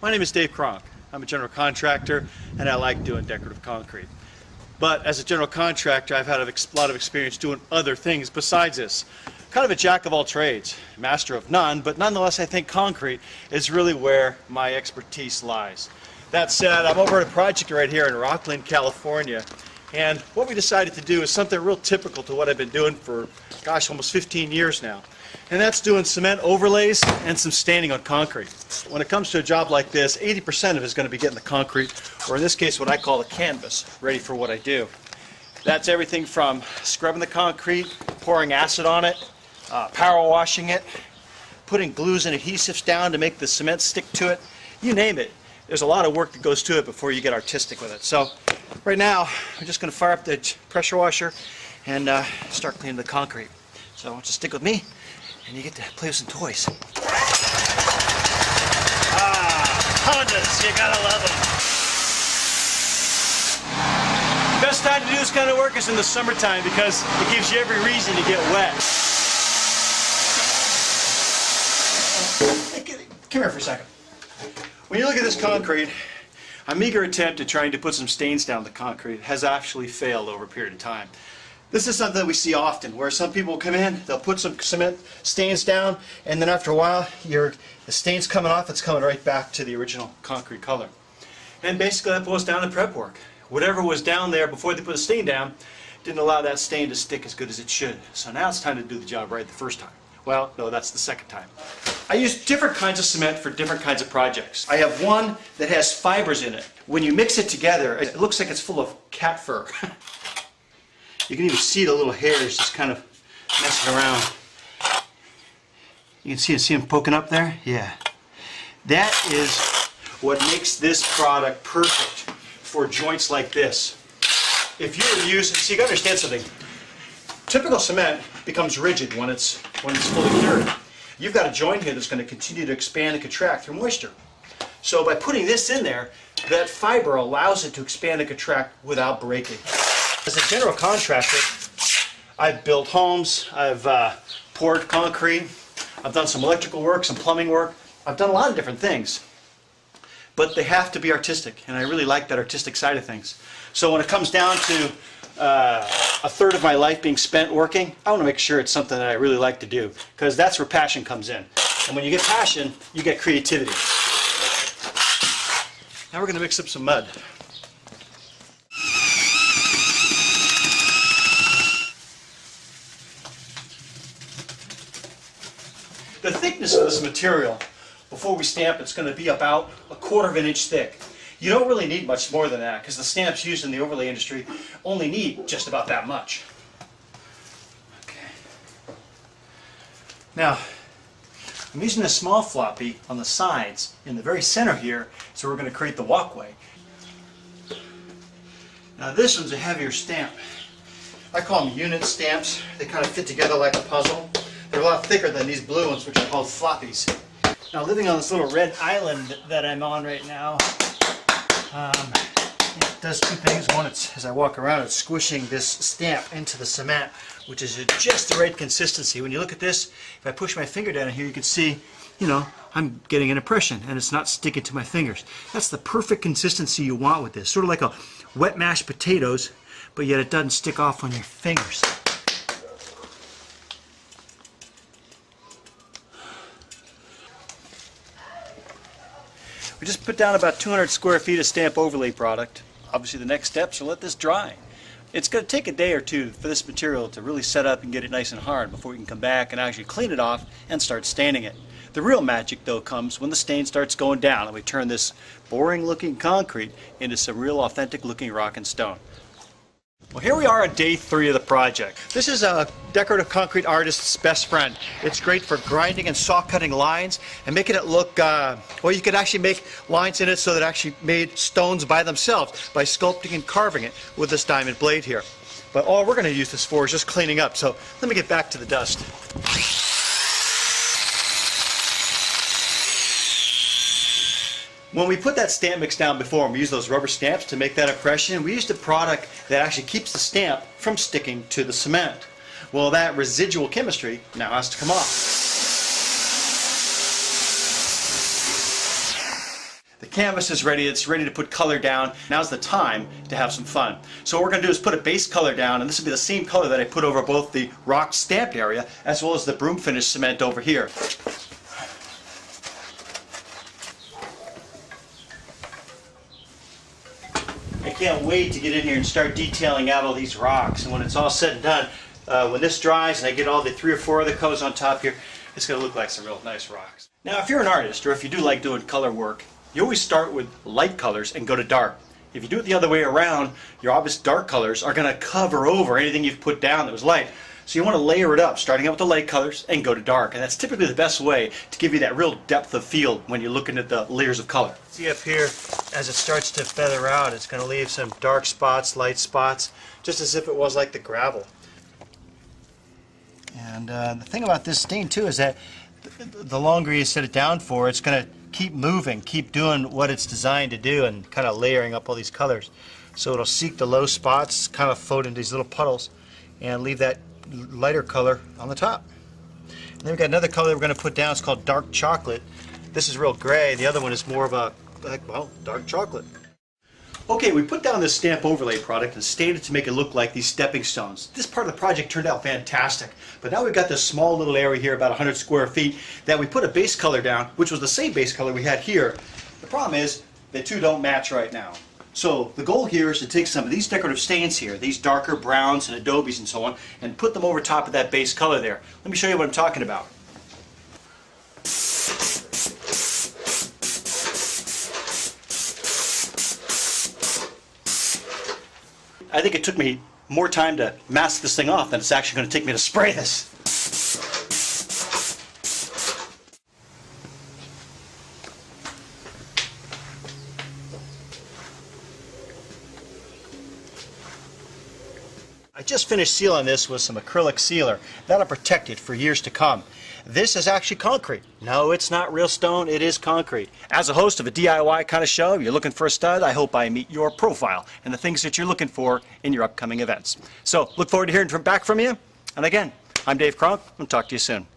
My name is Dave Kronk. I'm a general contractor and I like doing decorative concrete. But as a general contractor, I've had a lot of experience doing other things besides this. Kind of a jack of all trades, master of none, but nonetheless I think concrete is really where my expertise lies. That said, I'm over at a project right here in Rockland, California, and what we decided to do is something real typical to what I've been doing for, gosh, almost 15 years now. And that's doing cement overlays and some staining on concrete. When it comes to a job like this, 80% of it is going to be getting the concrete, or in this case what I call the canvas, ready for what I do. That's everything from scrubbing the concrete, pouring acid on it, power washing it, putting glues and adhesives down to make the cement stick to it, you name it. There's a lot of work that goes to it before you get artistic with it. So right now I'm just going to fire up the pressure washer and start cleaning the concrete. So I want you to stick with me and you get to play with some toys. Hondas, you gotta love them. Best time to do this kind of work is in the summertime because it gives you every reason to get wet. Come here for a second. When you look at this concrete, a meager attempt at trying to put some stains down the concrete has actually failed over a period of time. This is something that we see often, where some people come in, they'll put some cement stains down, and then after a while, the stain's coming off, it's coming right back to the original concrete color. And basically that boils down to prep work. Whatever was down there before they put the stain down didn't allow that stain to stick as good as it should. So now it's time to do the job right the first time. Well, no, that's the second time. I use different kinds of cement for different kinds of projects. I have one that has fibers in it. When you mix it together, it looks like it's full of cat fur. You can even see the little hairs just kind of messing around. You can see them poking up there? Yeah. That is what makes this product perfect for joints like this. If you were to use, see, you got to understand something. Typical cement becomes rigid when it's fully cured. You've got a joint here that's going to continue to expand and contract through moisture. So by putting this in there, that fiber allows it to expand and contract without breaking. As a general contractor, I've built homes, I've poured concrete, I've done some electrical work, some plumbing work. I've done a lot of different things. But they have to be artistic, and I really like that artistic side of things. So when it comes down to a third of my life being spent working, I want to make sure it's something that I really like to do, because that's where passion comes in. And when you get passion, you get creativity. Now we're going to mix up some mud. The thickness of this material, before we stamp, it's going to be about 1/4 of an inch thick. You don't really need much more than that because the stamps used in the overlay industry only need just about that much. Okay. Now, I'm using a small floppy on the sides in the very center here, so we're going to create the walkway. Now this one's a heavier stamp. I call them unit stamps. They kind of fit together like a puzzle. They're a lot thicker than these blue ones, which are called floppies. Now, living on this little red island that I'm on right now, it does two things. One, as I walk around, it's squishing this stamp into the cement, which is just the right consistency. When you look at this, if I push my finger down here, you can see, I'm getting an impression, and it's not sticking to my fingers. That's the perfect consistency you want with this. Sort of like a wet mashed potatoes, but yet it doesn't stick off on your fingers. We just put down about 200 square feet of stamp overlay product. Obviously the next steps are let this dry. It's going to take a day or two for this material to really set up and get it nice and hard before we can come back and actually clean it off and start staining it. The real magic though comes when the stain starts going down and we turn this boring looking concrete into some real authentic looking rock and stone. Well, here we are on day 3 of the project. This is a decorative concrete artist's best friend. It's great for grinding and saw cutting lines and making it look, well, you could actually make lines in it so that it actually made stones by themselves by sculpting and carving it with this diamond blade here. But all we're going to use this for is just cleaning up. So let me get back to the dust. When we put that stamp mix down before, and we use those rubber stamps to make that impression, we used a product that actually keeps the stamp from sticking to the cement. Well, that residual chemistry now has to come off. The canvas is ready, it's ready to put color down. Now's the time to have some fun. So what we're going to do is put a base color down, and this will be the same color that I put over both the rock stamped area as well as the broom finish cement over here. I can't wait to get in here and start detailing out all these rocks, and when it's all said and done, when this dries and I get all the 3 or 4 other colors on top here, it's going to look like some real nice rocks. Now if you're an artist, or if you do like doing color work, you always start with light colors and go to dark. If you do it the other way around, your obvious dark colors are going to cover over anything you've put down that was light. So you want to layer it up, starting out with the light colors and go to dark. And that's typically the best way to give you that real depth of field when you're looking at the layers of color. See up here, as it starts to feather out, it's going to leave some dark spots, light spots, just as if it was like the gravel. And the thing about this stain too is that the longer you set it down for, it's going to keep moving, keep doing what it's designed to do, and kind of layering up all these colors. So it'll seek the low spots, kind of float into these little puddles, and leave that lighter color on the top. And then we've got another color we're going to put down. It's called dark chocolate. This is real gray. The other one is more of a, well, dark chocolate. Okay, we put down this stamp overlay product and stained it to make it look like these stepping stones. This part of the project turned out fantastic, but now we've got this small little area here, about 100 square feet, that we put a base color down, which was the same base color we had here. The problem is, the two don't match right now. So the goal here is to take some of these decorative stains here, these darker browns and adobes and so on, and put them over top of that base color there. Let me show you what I'm talking about. I think it took me more time to mask this thing off than it's actually going to take me to spray this. I just finished sealing this with some acrylic sealer. That'll protect it for years to come. This is actually concrete. No, it's not real stone, it is concrete. As a host of a DIY kind of show, you're looking for a stud, I hope I meet your profile and the things that you're looking for in your upcoming events. So, look forward to hearing back from you. And again, I'm Dave Cronk, and talk to you soon.